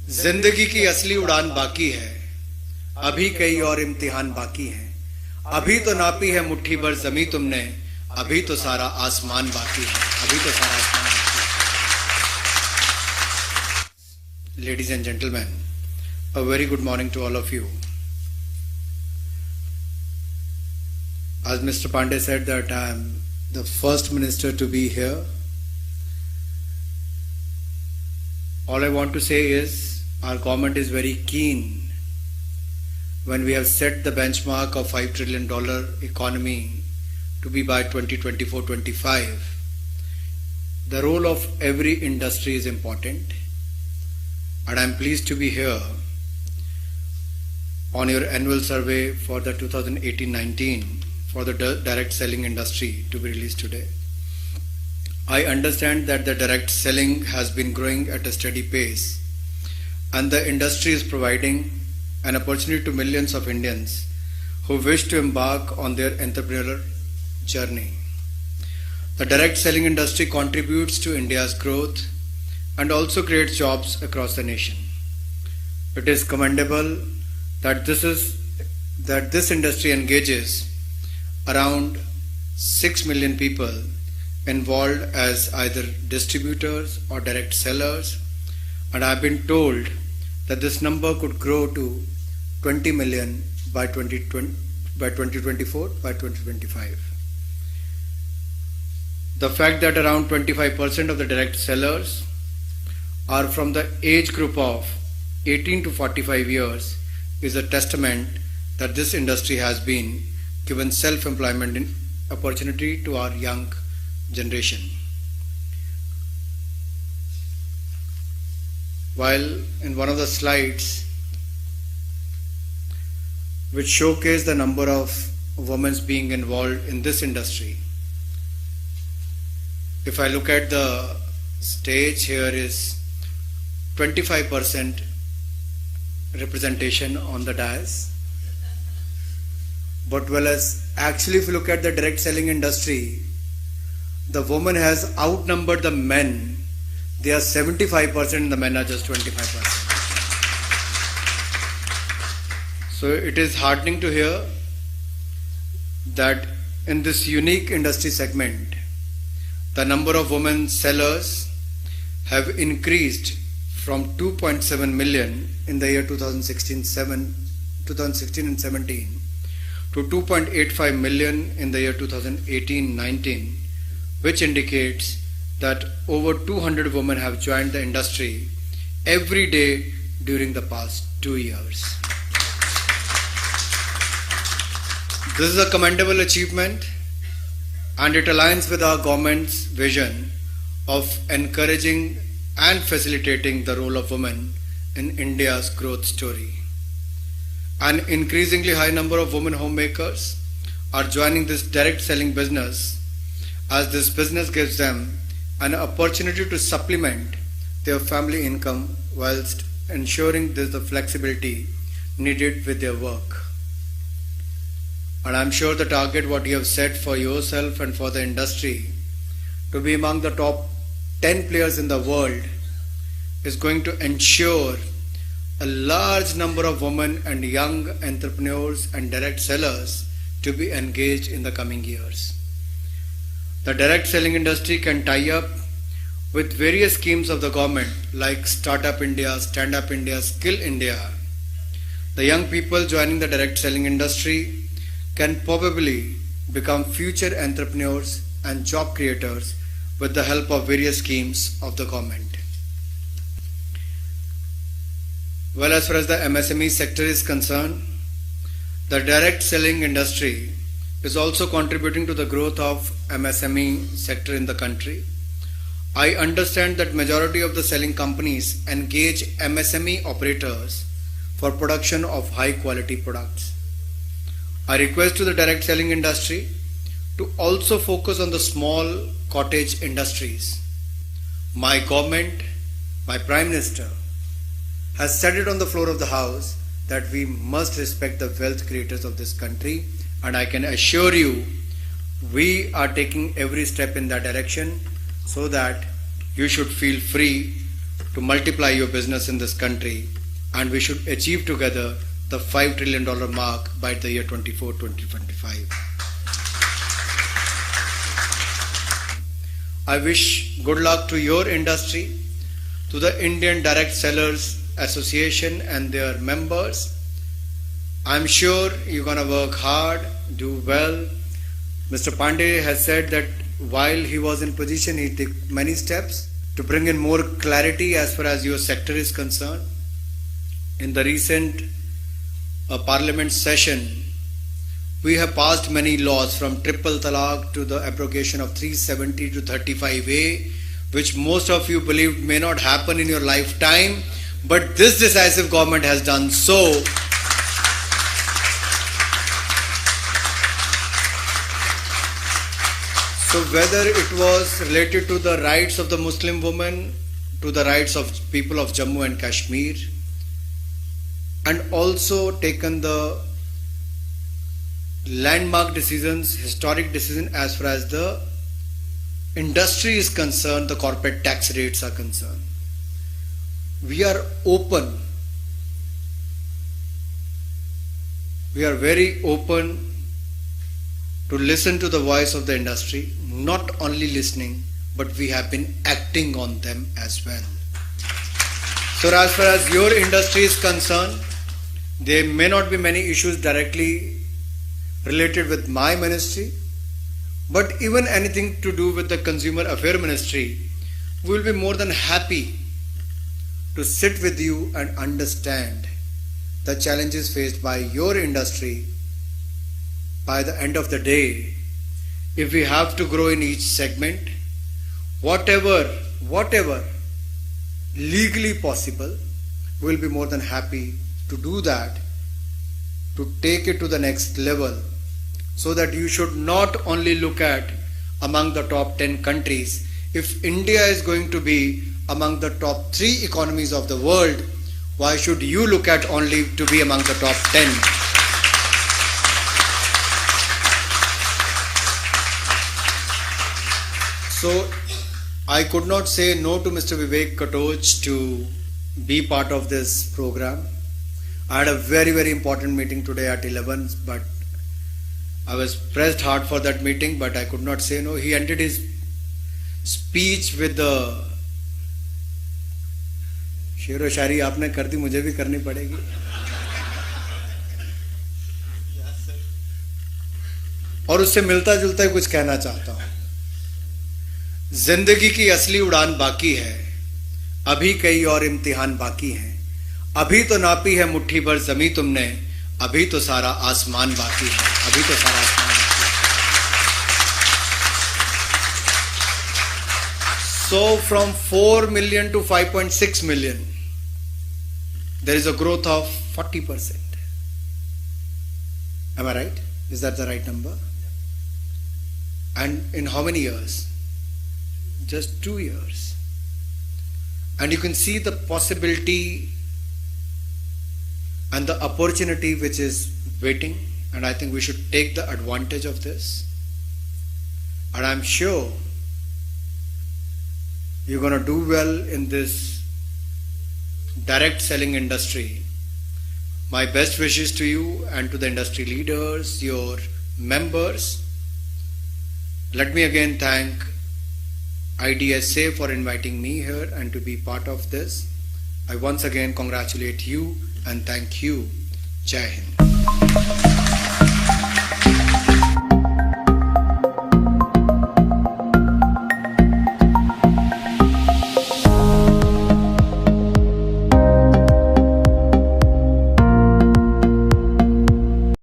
जिंदगी की असली उड़ान बाकी है, अभी कई और इम्तिहान बाकी हैं। अभी तो नापी है मुट्ठी भर जमी तुमने, अभी तो सारा आसमान बाकी है, अभी तो सारा आसमान बाकी है। Ladies and gentlemen, a very good morning to all of you. As Mr. Pandey said that I am the first minister to be here, all I want to say is our government is very keen when we have set the benchmark of $5 trillion economy to be by 2024-25. The role of every industry is important, and I am pleased to be here on your annual survey for the 2018-19 for the direct selling industry to be released today. I understand that the direct selling has been growing at a steady pace, and the industry is providing an opportunity to millions of Indians who wish to embark on their entrepreneurial journey. The direct selling industry contributes to India's growth and also creates jobs across the nation. It is commendable that this industry engages around 6 million people involved as either distributors or direct sellers, and I have been told that this number could grow to 20 million by 2024, by 2025. The fact that around 25% of the direct sellers are from the age group of 18 to 45 years is a testament that this industry has been given self-employment opportunity to our young generation. While in one of the slides which showcase the number of women being involved in this industry, if I look at the stage, here is 25% representation on the dais. But actually if you look at the direct selling industry, the woman has outnumbered the men. They are 75% and the men are just 25%. So it is heartening to hear that in this unique industry segment, the number of women sellers have increased from 2.7 million in the year 2016 and 17 to 2.85 million in the year 2018-19, which indicates that over 200 women have joined the industry every day during the past 2 years. This is a commendable achievement, and it aligns with our government's vision of encouraging and facilitating the role of women in India's growth story. An increasingly high number of women homemakers are joining this direct selling business, as this business gives them an opportunity to supplement their family income whilst ensuring there's the flexibility needed with their work. And I'm sure the target what you have set for yourself and for the industry to be among the top 10 players in the world is going to ensure a large number of women and young entrepreneurs and direct sellers to be engaged in the coming years. The direct selling industry can tie up with various schemes of the government like Startup India, Stand Up India, Skill India. The young people joining the direct selling industry can probably become future entrepreneurs and job creators with the help of various schemes of the government. Well, as far as the MSME sector is concerned, the direct selling industry is also contributing to the growth of MSME sector in the country. I understand that majority of the selling companies engage MSME operators for production of high quality products. I request to the direct selling industry to also focus on the small cottage industries. My government, my Prime Minister, has said it on the floor of the House that we must respect the wealth creators of this country, and I can assure you we are taking every step in that direction so that you should feel free to multiply your business in this country, and we should achieve together the $5 trillion mark by the year 2025. I wish good luck to your industry, to the Indian Direct Sellers Association and their members. I'm sure you're going to work hard, do well. Mr. Pandey has said that while he was in position, he took many steps to bring in more clarity as far as your sector is concerned. In the recent Parliament session, we have passed many laws from triple talaq to the abrogation of 370 to 35A, which most of you believed may not happen in your lifetime, but this decisive government has done so. So whether it was related to the rights of the Muslim woman, to the rights of people of Jammu and Kashmir, and also taken the landmark decisions, historic decision as far as the industry is concerned, the corporate tax rates are concerned. We are open. We are very open to listen to the voice of the industry, not only listening, but we have been acting on them as well. So as far as your industry is concerned, there may not be many issues directly related with my ministry, but even anything to do with the Consumer Affairs Ministry, we will be more than happy to sit with you and understand the challenges faced by your industry. By the end of the day, if we have to grow in each segment, whatever legally possible, we will be more than happy to do that, to take it to the next level, so that you should not only look at among the top 10 countries. If India is going to be among the top 3 economies of the world, why should you look at only to be among the top 10? So I could not say no to Mr. Vivek Katoj to be part of this program. I had a very, very important meeting today at 11, but I was pressed hard for that meeting, but I could not say no. He ended his speech with the शेरो शायरी आपने कर दी, मुझे भी करनी पड़ेगी. और उससे मिलता जुलता ही कुछ कहना चाहता हूं. जिंदगी की असली उड़ान बाकी है, अभी कई और इम्तिहान बाकी हैं. अभी तो नापी है मुट्ठी भर जमी तुमने, अभी तो सारा आसमान बाकी है. अभी तो सारा आसमान बाकी है. So from 4 million to 5.6 million, there is a growth of 40%. Am I right? Is that the right number? And in how many years? Just 2 years. And you can see the possibility and the opportunity which is waiting, and I think we should take the advantage of this. And I'm sure you're going to do well in this direct selling industry. My best wishes to you and to the industry leaders, your members. Let me again thank IDSA for inviting me here and to be part of this. I once again congratulate you and thank you. Jai Hind.